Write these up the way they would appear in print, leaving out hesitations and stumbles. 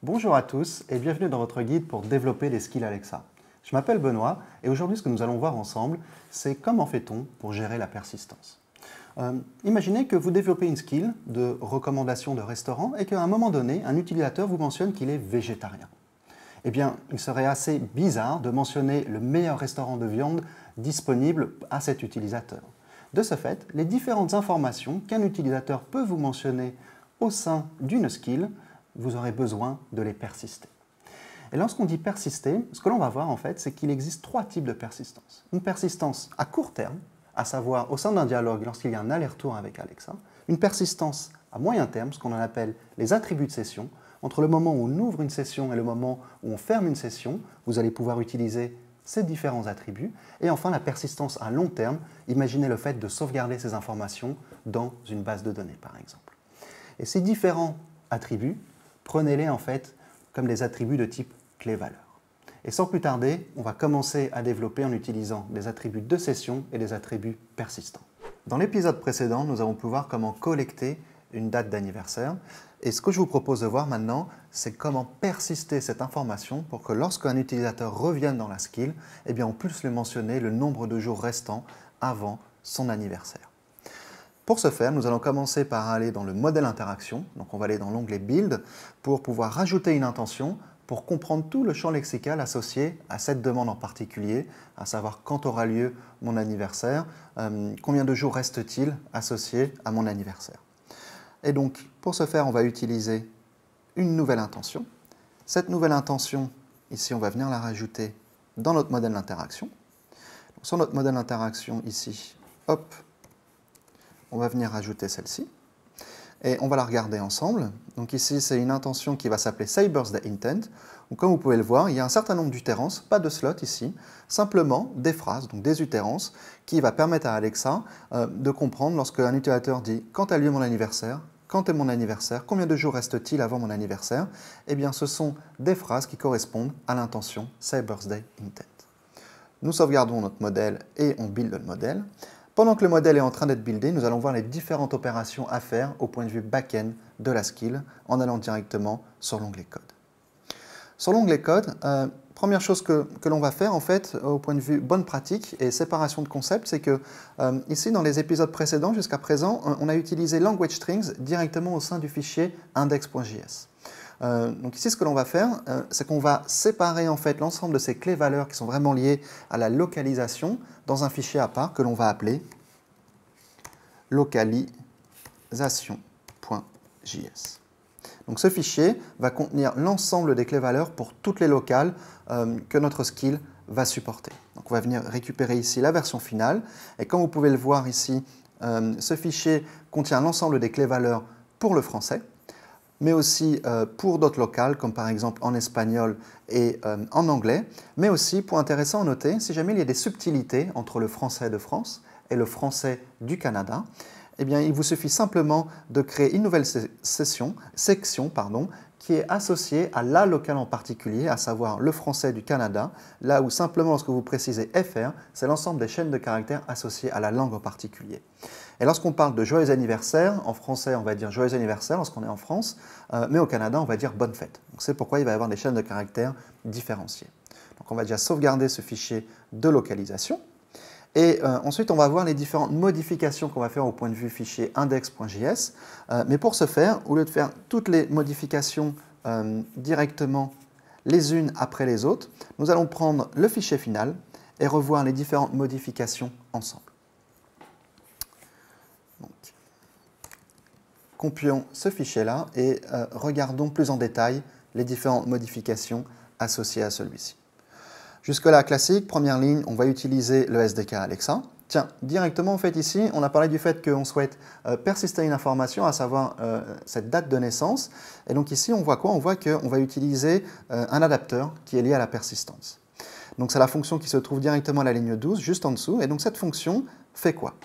Bonjour à tous et bienvenue dans votre guide pour développer les skills Alexa. Je m'appelle Benoît et aujourd'hui ce que nous allons voir ensemble, c'est comment fait-on pour gérer la persistance. Imaginez que vous développez une skill de recommandation de restaurant et qu'à un moment donné, un utilisateur vous mentionne qu'il est végétarien. Eh bien, il serait assez bizarre de mentionner le meilleur restaurant de viande disponible à cet utilisateur. De ce fait, les différentes informations qu'un utilisateur peut vous mentionner au sein d'une skill, vous aurez besoin de les persister. Et lorsqu'on dit persister, ce que l'on va voir en fait, c'est qu'il existe trois types de persistance. Une persistance à court terme, à savoir au sein d'un dialogue lorsqu'il y a un aller-retour avec Alexa. Une persistance à moyen terme, ce qu'on appelle les attributs de session. Entre le moment où on ouvre une session et le moment où on ferme une session, vous allez pouvoir utiliser ces différents attributs. Et enfin, la persistance à long terme, imaginez le fait de sauvegarder ces informations dans une base de données, par exemple. Et ces différents attributs, prenez-les en fait comme des attributs de type clé-valeur. Et sans plus tarder, on va commencer à développer en utilisant des attributs de session et des attributs persistants. Dans l'épisode précédent, nous avons pu voir comment collecter une date d'anniversaire. Et ce que je vous propose de voir maintenant, c'est comment persister cette information pour que lorsqu'un utilisateur revienne dans la skill, eh bien on puisse lui mentionner le nombre de jours restants avant son anniversaire. Pour ce faire, nous allons commencer par aller dans le modèle interaction. Donc on va aller dans l'onglet Build pour pouvoir rajouter une intention pour comprendre tout le champ lexical associé à cette demande en particulier, à savoir quand aura lieu mon anniversaire, combien de jours reste-t-il associé à mon anniversaire. Et donc, pour ce faire, on va utiliser une nouvelle intention. Cette nouvelle intention, ici, on va venir la rajouter dans notre modèle d'interaction. Sur notre modèle d'interaction, ici, hop, on va venir rajouter celle-ci. Et on va la regarder ensemble. Donc ici, c'est une intention qui va s'appeler SayBirthday-Intent. Donc comme vous pouvez le voir, il y a un certain nombre d'utérances, pas de slot ici, simplement des phrases, donc des utérances, qui va permettre à Alexa de comprendre lorsque un utilisateur dit « Quand a lieu mon anniversaire ?» Quand est mon anniversaire? Combien de jours reste-t-il avant mon anniversaire? Eh bien, ce sont des phrases qui correspondent à l'intention SayBirthday-Intent. Nous sauvegardons notre modèle et on build le modèle. Pendant que le modèle est en train d'être buildé, nous allons voir les différentes opérations à faire au point de vue back-end de la skill en allant directement sur l'onglet Code. Sur l'onglet Code, première chose que l'on va faire en fait au point de vue bonne pratique et séparation de concepts, c'est que ici dans les épisodes précédents jusqu'à présent, on a utilisé language strings directement au sein du fichier index.js. Donc ici, ce que l'on va faire, c'est qu'on va séparer en fait l'ensemble de ces clés-valeurs qui sont vraiment liées à la localisation dans un fichier à part que l'on va appeler localisation.js. Donc ce fichier va contenir l'ensemble des clés-valeurs pour toutes les locales que notre skill va supporter. Donc on va venir récupérer ici la version finale et comme vous pouvez le voir ici, ce fichier contient l'ensemble des clés-valeurs pour le français, mais aussi pour d'autres locales, comme par exemple en espagnol et en anglais, mais aussi, point intéressant à noter, si jamais il y a des subtilités entre le français de France et le français du Canada, eh bien, il vous suffit simplement de créer une nouvelle section qui est associée à la locale en particulier, à savoir le français du Canada, là où simplement lorsque vous précisez FR, c'est l'ensemble des chaînes de caractères associées à la langue en particulier. Et lorsqu'on parle de joyeux anniversaire, en français on va dire joyeux anniversaire lorsqu'on est en France, mais au Canada on va dire bonne fête. C'est pourquoi il va y avoir des chaînes de caractères différenciées. Donc on va déjà sauvegarder ce fichier de localisation. Et ensuite, on va voir les différentes modifications qu'on va faire au point de vue fichier index.js. Mais pour ce faire, au lieu de faire toutes les modifications directement les unes après les autres, nous allons prendre le fichier final et revoir les différentes modifications ensemble. Donc, compilons ce fichier-là et regardons plus en détail les différentes modifications associées à celui-ci. Jusque-là, classique, première ligne, on va utiliser le SDK Alexa. Tiens, directement, en fait, ici, on a parlé du fait qu'on souhaite persister une information, à savoir cette date de naissance. Et donc ici, on voit quoi? On voit qu'on va utiliser un adapteur qui est lié à la persistance. Donc c'est la fonction qui se trouve directement à la ligne 12, juste en dessous. Et donc cette fonction fait quoi?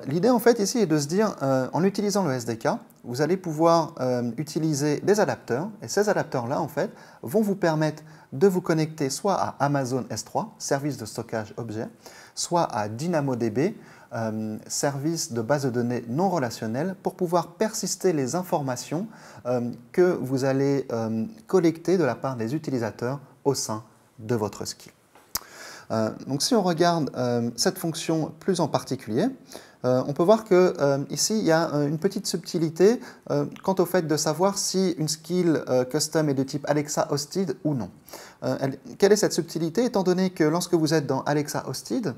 L'idée, en fait, ici, est de se dire, en utilisant le SDK, vous allez pouvoir utiliser des adapteurs. Et ces adapteurs-là, en fait, vont vous permettre de vous connecter soit à Amazon S3, service de stockage objet, soit à DynamoDB, service de base de données non relationnelle pour pouvoir persister les informations que vous allez collecter de la part des utilisateurs au sein de votre skill. Donc si on regarde cette fonction plus en particulier, on peut voir qu'ici, il y a une petite subtilité quant au fait de savoir si une skill custom est de type Alexa Hosted ou non. Quelle est cette subtilité? Étant donné que lorsque vous êtes dans Alexa Hosted,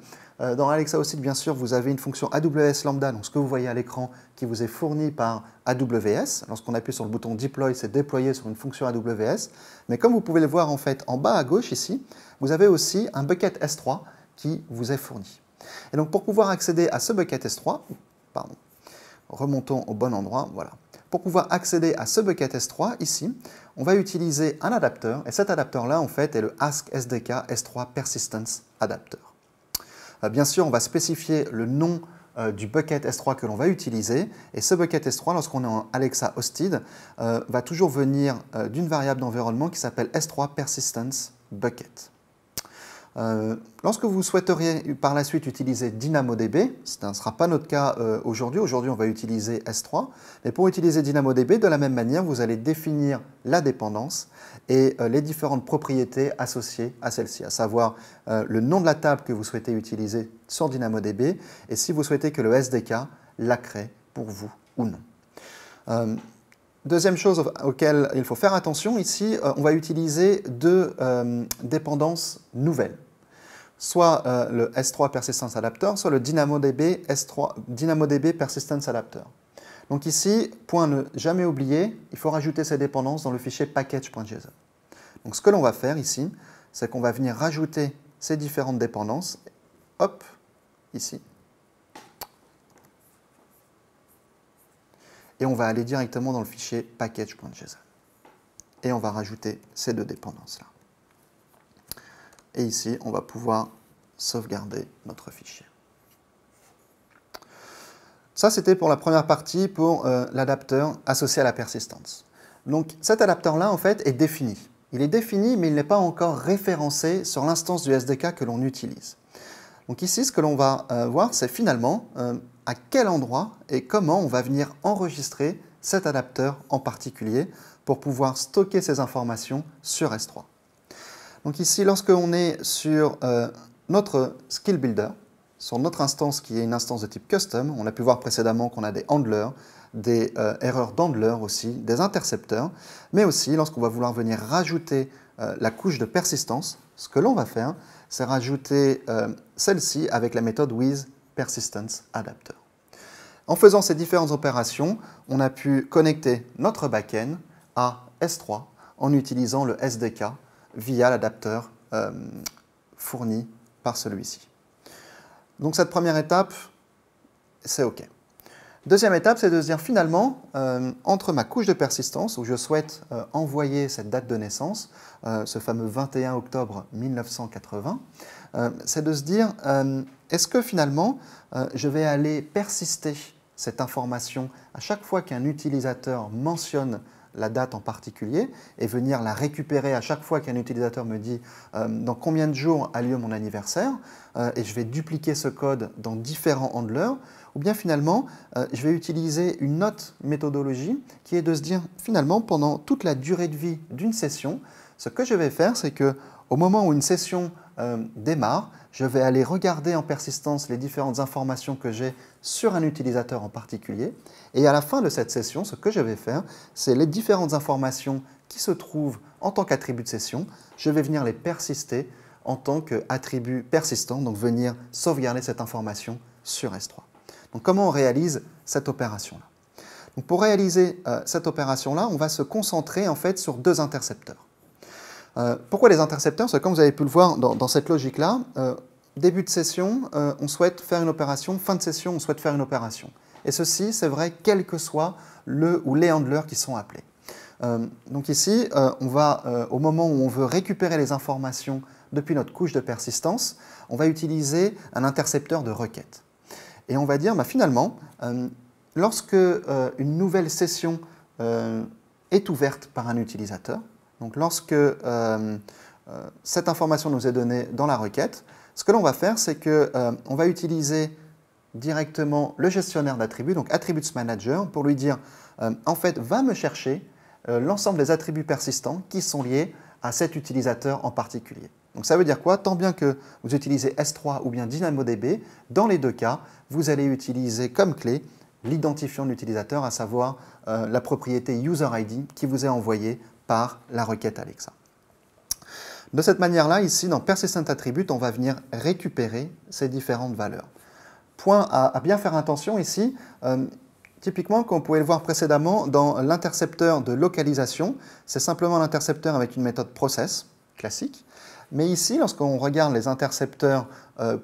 bien sûr, vous avez une fonction AWS Lambda, donc ce que vous voyez à l'écran, qui vous est fourni par AWS. Lorsqu'on appuie sur le bouton Deploy, c'est déployé sur une fonction AWS. Mais comme vous pouvez le voir en fait en bas à gauche ici, vous avez aussi un bucket S3 qui vous est fourni. Et donc pour pouvoir accéder à ce bucket S3, pardon, remontons au bon endroit, voilà. Pour pouvoir accéder à ce bucket S3 ici, on va utiliser un adapteur, et cet adapteur-là en fait est le Ask SDK S3 Persistence Adapter. Bien sûr, on va spécifier le nom du bucket S3 que l'on va utiliser, et ce bucket S3, lorsqu'on est en Alexa Hosted, va toujours venir d'une variable d'environnement qui s'appelle S3 Persistence Bucket. Lorsque vous souhaiteriez par la suite utiliser DynamoDB, ce ne sera pas notre cas aujourd'hui, on va utiliser S3, mais pour utiliser DynamoDB, de la même manière, vous allez définir la dépendance et les différentes propriétés associées à celle-ci, à savoir le nom de la table que vous souhaitez utiliser sur DynamoDB et si vous souhaitez que le SDK la crée pour vous ou non. Deuxième chose auquel il faut faire attention, ici, on va utiliser deux dépendances nouvelles. Soit le S3 Persistence Adapter, soit le DynamoDB Persistence Adapter. Donc ici, point ne jamais oublier, il faut rajouter ces dépendances dans le fichier package.json. Donc ce que l'on va faire ici, c'est qu'on va venir rajouter ces différentes dépendances, hop, ici. Et on va aller directement dans le fichier package.json. Et on va rajouter ces deux dépendances-là. Et ici, on va pouvoir sauvegarder notre fichier. Ça, c'était pour la première partie, pour l'adapteur associé à la persistance. Donc, cet adapteur-là, en fait, est défini. Il est défini, mais il n'est pas encore référencé sur l'instance du SDK que l'on utilise. Donc ici, ce que l'on va voir, c'est finalement à quel endroit et comment on va venir enregistrer cet adapteur en particulier pour pouvoir stocker ces informations sur S3. Donc ici, lorsque on est sur notre Skill Builder, sur notre instance qui est une instance de type Custom, on a pu voir précédemment qu'on a des handlers, des erreurs d'handler aussi, des intercepteurs, mais aussi lorsqu'on va vouloir venir rajouter la couche de persistance, ce que l'on va faire, c'est rajouter celle-ci avec la méthode withPersistence_Adapter. En faisant ces différentes opérations, on a pu connecter notre backend à S3 en utilisant le SDK via l'adapteur fourni par celui-ci. Donc cette première étape, c'est OK. Deuxième étape, c'est de se dire finalement, entre ma couche de persistance, où je souhaite envoyer cette date de naissance, ce fameux 21 octobre 1980, c'est de se dire, est-ce que finalement, je vais aller persister cette information à chaque fois qu'un utilisateur mentionne la date en particulier et venir la récupérer à chaque fois qu'un utilisateur me dit dans combien de jours a lieu mon anniversaire et je vais dupliquer ce code dans différents handlers, ou bien finalement je vais utiliser une autre méthodologie qui est de se dire finalement pendant toute la durée de vie d'une session, ce que je vais faire c'est que au moment où une session démarre, je vais aller regarder en persistance les différentes informations que j'ai sur un utilisateur en particulier. Et à la fin de cette session, ce que je vais faire, c'est les différentes informations qui se trouvent en tant qu'attribut de session, je vais venir les persister en tant qu'attribut persistant, donc venir sauvegarder cette information sur S3. Donc comment on réalise cette opération-là? Donc pour réaliser cette opération-là, on va se concentrer en fait sur deux intercepteurs. Pourquoi les intercepteurs? Parce que comme vous avez pu le voir dans cette logique-là, début de session, on souhaite faire une opération, fin de session, on souhaite faire une opération. Et ceci, c'est vrai, quel que soit le ou les handlers qui sont appelés. Donc ici, on va, au moment où on veut récupérer les informations depuis notre couche de persistance, on va utiliser un intercepteur de requête. Et on va dire, bah, finalement, lorsque une nouvelle session est ouverte par un utilisateur, donc lorsque cette information nous est donnée dans la requête, ce que l'on va faire, c'est qu'on va utiliser directement le gestionnaire d'attributs, donc Attributes Manager, pour lui dire, en fait, va me chercher l'ensemble des attributs persistants qui sont liés à cet utilisateur en particulier. Donc ça veut dire quoi? Tant bien que vous utilisez S3 ou bien DynamoDB, dans les deux cas, vous allez utiliser comme clé l'identifiant de l'utilisateur, à savoir la propriété UserID qui vous est envoyée par la requête Alexa. De cette manière-là, ici, dans Persistent Attribute, on va venir récupérer ces différentes valeurs. Point à bien faire attention ici, typiquement, comme on pouvait le voir précédemment, dans l'intercepteur de localisation, c'est simplement l'intercepteur avec une méthode process, classique. Mais ici, lorsqu'on regarde les intercepteurs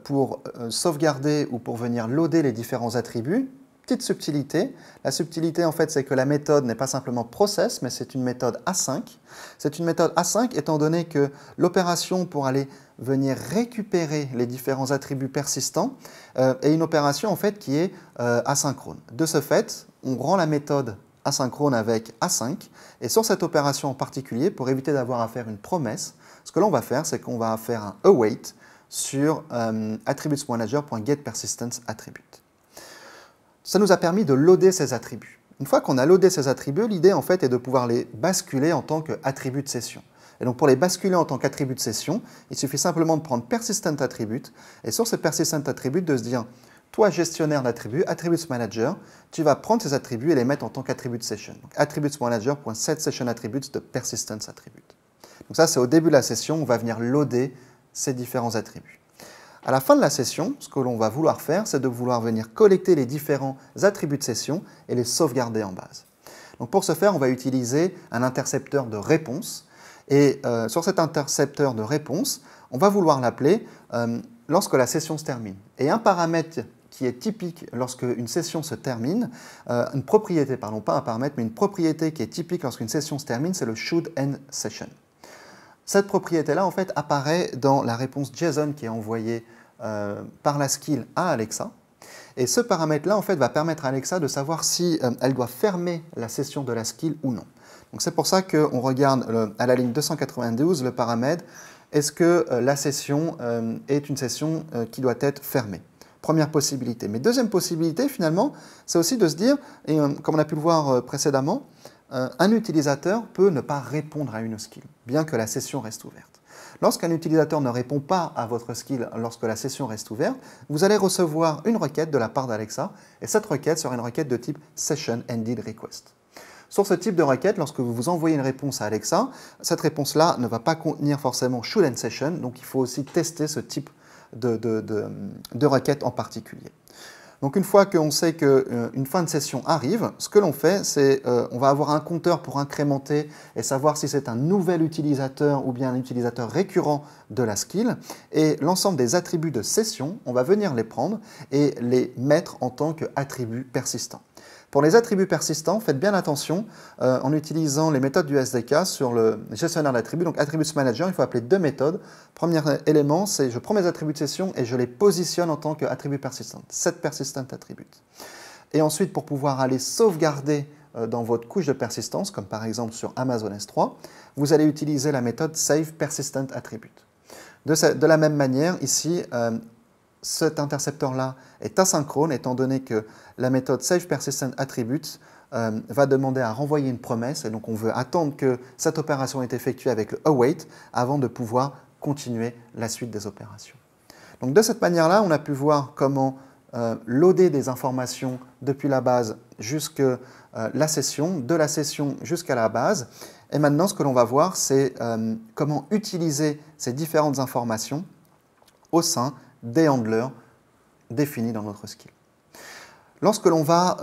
pour sauvegarder ou pour venir loader les différents attributs, petite subtilité. La subtilité, en fait, c'est que la méthode n'est pas simplement process, mais c'est une méthode async. C'est une méthode async étant donné que l'opération pour aller venir récupérer les différents attributs persistants est une opération en fait qui est asynchrone. De ce fait, on rend la méthode asynchrone avec async. Et sur cette opération en particulier, pour éviter d'avoir à faire une promesse, ce que l'on va faire, c'est qu'on va faire un await sur attributes.manager.getPersistence.attribute. Ça nous a permis de loader ces attributs. Une fois qu'on a loadé ces attributs, l'idée en fait est de pouvoir les basculer en tant qu'attributs de session. Et donc pour les basculer en tant qu'attributs de session, il suffit simplement de prendre persistent attribute et sur ce persistent attribute de se dire toi gestionnaire d'attributs, attributes manager, tu vas prendre ces attributs et les mettre en tant qu'attributs de session. Donc attributes.manager.setSessionAttributes de persistence attribute. Donc ça c'est au début de la session, on va venir loader ces différents attributs. À la fin de la session, ce que l'on va vouloir faire, c'est de vouloir venir collecter les différents attributs de session et les sauvegarder en base. Donc pour ce faire, on va utiliser un intercepteur de réponse. Et sur cet intercepteur de réponse, on va vouloir l'appeler lorsque la session se termine. Et un paramètre qui est typique lorsque une session se termine, une propriété, pardon, pas un paramètre, mais une propriété qui est typique lorsqu'une session se termine, c'est le should end session. Cette propriété-là, en fait, apparaît dans la réponse JSON qui est envoyée par la skill à Alexa. Et ce paramètre-là, en fait, va permettre à Alexa de savoir si elle doit fermer la session de la skill ou non. Donc c'est pour ça qu'on regarde à la ligne 292 le paramètre « Est-ce que la session est une session qui doit être fermée ?» Première possibilité. Mais deuxième possibilité, finalement, c'est aussi de se dire, et comme on a pu le voir précédemment, un utilisateur peut ne pas répondre à une skill, bien que la session reste ouverte. Lorsqu'un utilisateur ne répond pas à votre skill lorsque la session reste ouverte, vous allez recevoir une requête de la part d'Alexa, et cette requête sera une requête de type SessionEndedRequest. Sur ce type de requête, lorsque vous envoyez une réponse à Alexa, cette réponse-là ne va pas contenir forcément shouldEndSession, donc il faut aussi tester ce type de requête en particulier. Donc une fois qu'on sait qu'une fin de session arrive, ce que l'on fait, c'est on va avoir un compteur pour incrémenter et savoir si c'est un nouvel utilisateur ou bien un utilisateur récurrent de la skill. Et l'ensemble des attributs de session, on va venir les prendre et les mettre en tant qu'attributs persistants. Pour les attributs persistants, faites bien attention en utilisant les méthodes du SDK sur le gestionnaire d'attributs. Donc Attributes Manager, il faut appeler deux méthodes. Premier élément, c'est je prends mes attributs de session et je les positionne en tant qu'attributs persistants. Set persistent attributes. Et ensuite, pour pouvoir aller sauvegarder dans votre couche de persistance, comme par exemple sur Amazon S3, vous allez utiliser la méthode Save Persistent Attribute. De la même manière, ici, cet intercepteur-là est asynchrone, étant donné que la méthode SavePersistentAttribute va demander à renvoyer une promesse, et donc on veut attendre que cette opération est effectuée avec le await avant de pouvoir continuer la suite des opérations. Donc de cette manière-là, on a pu voir comment loader des informations depuis la base jusqu'à la session, de la session jusqu'à la base. Et maintenant, ce que l'on va voir, c'est comment utiliser ces différentes informations au sein des handlers définis dans notre skill. Lorsque l'on va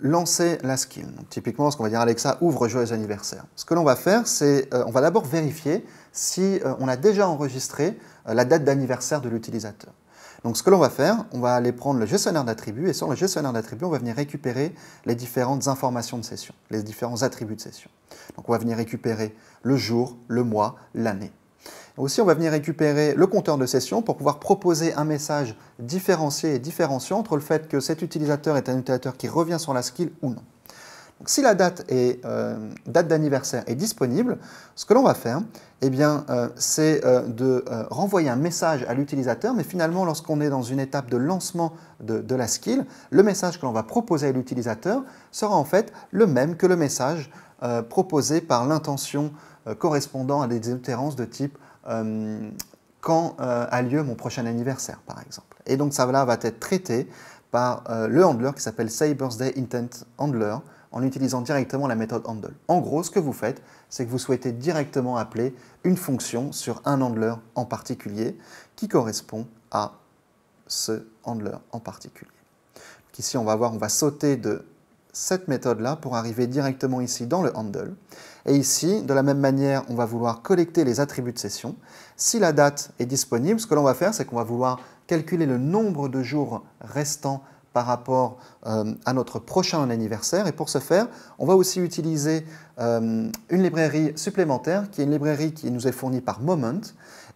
lancer la skill, donc typiquement lorsqu'on va dire Alexa ouvre joyeux anniversaire, ce que l'on va faire, c'est on va d'abord vérifier si on a déjà enregistré la date d'anniversaire de l'utilisateur. Donc ce que l'on va faire, on va aller prendre le gestionnaire d'attributs et sur le gestionnaire d'attributs, on va venir récupérer les différentes informations de session, les différents attributs de session. Donc on va venir récupérer le jour, le mois, l'année. Aussi, on va venir récupérer le compteur de session pour pouvoir proposer un message différencié et différenciant entre le fait que cet utilisateur est un utilisateur qui revient sur la skill ou non. Donc, si la date d'anniversaire est disponible, ce que l'on va faire, eh bien, c'est de renvoyer un message à l'utilisateur, mais finalement, lorsqu'on est dans une étape de lancement de la skill, le message que l'on va proposer à l'utilisateur sera en fait le même que le message proposé par l'intention correspondant à des itérances de type quand a lieu mon prochain anniversaire, par exemple. Et donc, ça va être traité par le handler qui s'appelle SayBirthdayIntentHandler en utilisant directement la méthode handle. En gros, ce que vous faites, c'est que vous souhaitez directement appeler une fonction sur un handler en particulier qui correspond à ce handler en particulier. Donc ici, on va voir, on va sauter de cette méthode-là pour arriver directement ici dans le handle. Et ici, de la même manière, on va vouloir collecter les attributs de session. Si la date est disponible, ce que l'on va faire, c'est qu'on va vouloir calculer le nombre de jours restants par rapport à notre prochain anniversaire. Et pour ce faire, on va aussi utiliser une librairie supplémentaire qui est une librairie qui nous est fournie par Moment.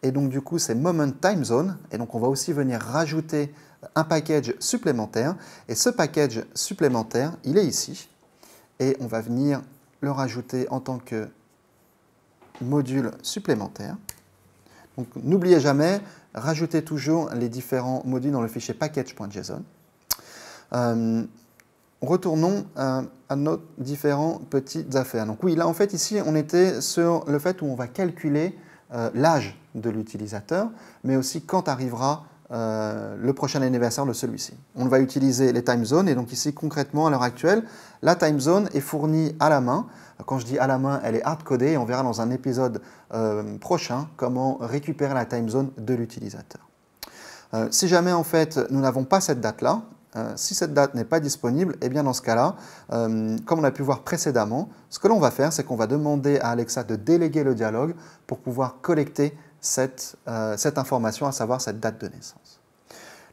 Et donc du coup, c'est Moment Time Zone. Et donc on va aussi venir rajouter un package supplémentaire. Et ce package supplémentaire, il est ici. Et on va venir le rajouter en tant que module supplémentaire. Donc n'oubliez jamais, rajoutez toujours les différents modules dans le fichier package.json. Retournons à nos différents petites affaires. Donc oui, là en fait ici on était sur le fait où on va calculer l'âge de l'utilisateur, mais aussi quand arrivera le prochain anniversaire de celui-ci. On va utiliser les time zones et donc ici concrètement à l'heure actuelle, la time zone est fournie à la main. Quand je dis à la main, elle est hard-codée et on verra dans un épisode prochain comment récupérer la time zone de l'utilisateur. Si jamais en fait nous n'avons pas cette date-là, si cette date n'est pas disponible, eh bien dans ce cas-là, comme on a pu voir précédemment, ce que l'on va faire, c'est qu'on va demander à Alexa de déléguer le dialogue pour pouvoir collecter cette information, à savoir cette date de naissance.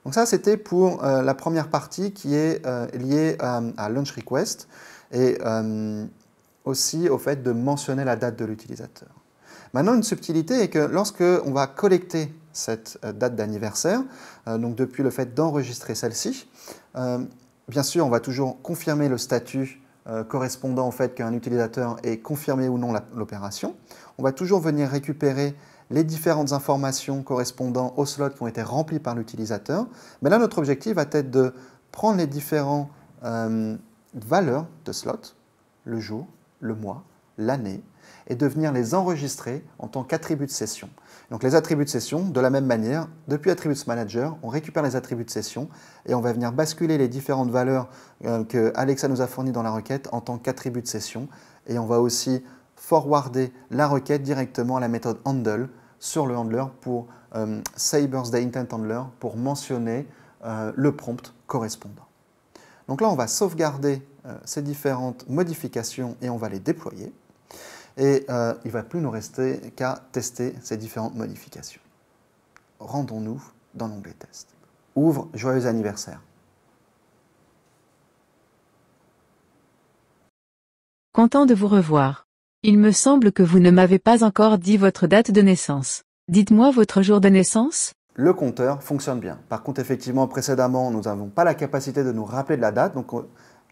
Donc ça, c'était pour la première partie qui est liée à Launch Request et aussi au fait de mentionner la date de l'utilisateur. Maintenant, une subtilité est que lorsque on va collecter cette date d'anniversaire, donc depuis le fait d'enregistrer celle-ci, bien sûr, on va toujours confirmer le statut correspondant au fait qu'un utilisateur ait confirmé ou non l'opération. On va toujours venir récupérer les différentes informations correspondant aux slots qui ont été remplis par l'utilisateur. Mais là, notre objectif va être de prendre les différentes valeurs de slots, le jour, le mois, l'année, et de venir les enregistrer en tant qu'attributs de session. Donc les attributs de session, de la même manière, depuis Attributes Manager, on récupère les attributs de session et on va venir basculer les différentes valeurs que Alexa nous a fournies dans la requête en tant qu'attributs de session. Et on va aussi forwarder la requête directement à la méthode handle sur le handler pour SayBirthdayIntentHandler pour mentionner le prompt correspondant. Donc là, on va sauvegarder ces différentes modifications et on va les déployer. Et il ne va plus nous rester qu'à tester ces différentes modifications. Rendons-nous dans l'onglet Test. Ouvre Joyeux anniversaire. Content de vous revoir. Il me semble que vous ne m'avez pas encore dit votre date de naissance. Dites-moi votre jour de naissance. Le compteur fonctionne bien. Par contre, effectivement, précédemment, nous n'avons pas la capacité de nous rappeler de la date. Donc,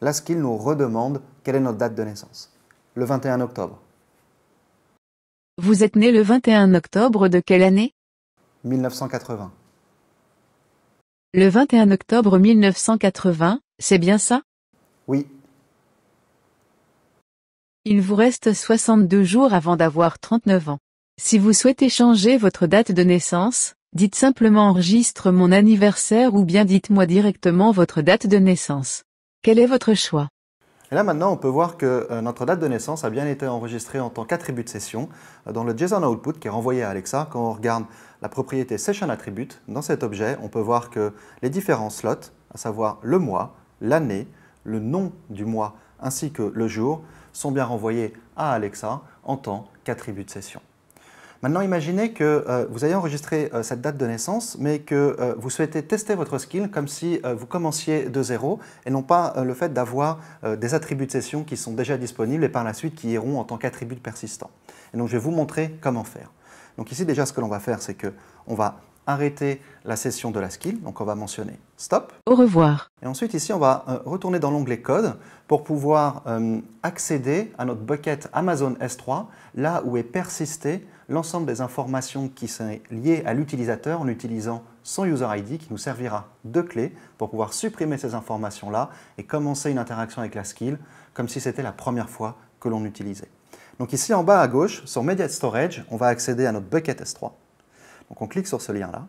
la skill nous redemande quelle est notre date de naissance. Le 21 octobre. Vous êtes né le 21 octobre de quelle année? 1980. Le 21 octobre 1980, c'est bien ça? Oui. Il vous reste 62 jours avant d'avoir 39 ans. Si vous souhaitez changer votre date de naissance, dites simplement enregistre mon anniversaire ou bien dites-moi directement votre date de naissance. Quel est votre choix? Et là maintenant, on peut voir que notre date de naissance a bien été enregistrée en tant qu'attribut de session dans le JSON output qui est renvoyé à Alexa. Quand on regarde la propriété Session Attribute, dans cet objet, on peut voir que les différents slots, à savoir le mois, l'année, le nom du mois ainsi que le jour, sont bien renvoyés à Alexa en tant qu'attribut de session. Maintenant, imaginez que vous ayez enregistré cette date de naissance, mais que vous souhaitez tester votre skill comme si vous commenciez de zéro et non pas le fait d'avoir des attributs de session qui sont déjà disponibles et par la suite qui iront en tant qu'attributs persistants. Et donc, je vais vous montrer comment faire. Donc ici, déjà, ce que l'on va faire, c'est qu'on va arrêter la session de la skill. Donc on va mentionner stop. Au revoir. Et ensuite ici, on va retourner dans l'onglet code pour pouvoir accéder à notre bucket Amazon S3, là où est persisté l'ensemble des informations qui sont liées à l'utilisateur en utilisant son user ID qui nous servira de clé pour pouvoir supprimer ces informations-là et commencer une interaction avec la skill comme si c'était la première fois que l'on utilisait. Donc ici en bas à gauche, sur Media Storage, on va accéder à notre bucket S3. Donc on clique sur ce lien-là.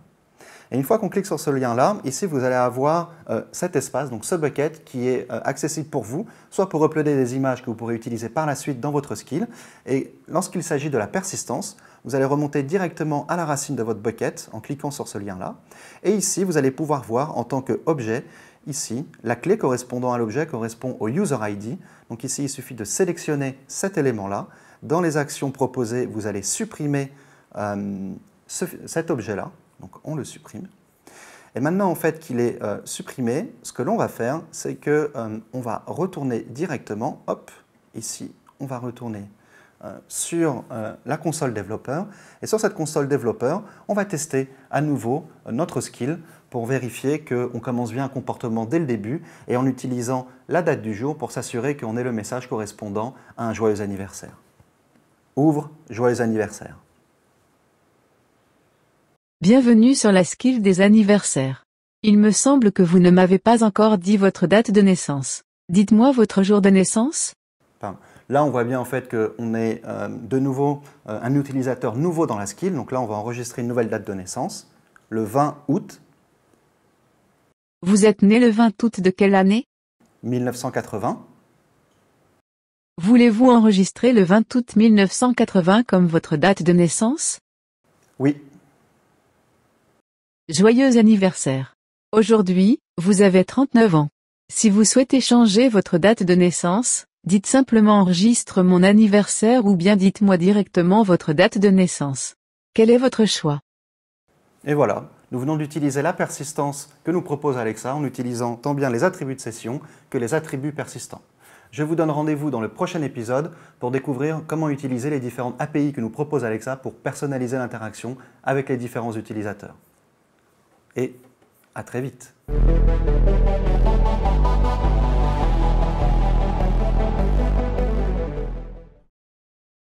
Et une fois qu'on clique sur ce lien-là, ici vous allez avoir cet espace, donc ce bucket qui est accessible pour vous, soit pour uploader des images que vous pourrez utiliser par la suite dans votre skill. Et lorsqu'il s'agit de la persistance, vous allez remonter directement à la racine de votre bucket en cliquant sur ce lien-là. Et ici, vous allez pouvoir voir en tant qu'objet, ici, la clé correspondant à l'objet correspond au user ID. Donc ici, il suffit de sélectionner cet élément-là. Dans les actions proposées, vous allez supprimer cet objet-là. Donc on le supprime. Et maintenant, en fait, qu'il est supprimé, ce que l'on va faire, c'est qu'on va retourner directement, hop, ici, on va retourner sur la console développeur. Et sur cette console développeur, on va tester à nouveau notre skill pour vérifier qu'on commence bien un comportement dès le début et en utilisant la date du jour pour s'assurer qu'on ait le message correspondant à un joyeux anniversaire. Ouvre, joyeux anniversaire. Bienvenue sur la skill des anniversaires. Il me semble que vous ne m'avez pas encore dit votre date de naissance. Dites-moi votre jour de naissance. Là, on voit bien en fait qu'on est de nouveau un utilisateur nouveau dans la skill. Donc là, on va enregistrer une nouvelle date de naissance, le 20 août. Vous êtes né le 20 août de quelle année? 1980. Voulez-vous enregistrer le 20 août 1980 comme votre date de naissance? Oui. Joyeux anniversaire. Aujourd'hui, vous avez 39 ans. Si vous souhaitez changer votre date de naissance, dites simplement enregistre mon anniversaire ou bien dites-moi directement votre date de naissance. Quel est votre choix? Et voilà, nous venons d'utiliser la persistance que nous propose Alexa en utilisant tant bien les attributs de session que les attributs persistants. Je vous donne rendez-vous dans le prochain épisode pour découvrir comment utiliser les différentes API que nous propose Alexa pour personnaliser l'interaction avec les différents utilisateurs. Et à très vite.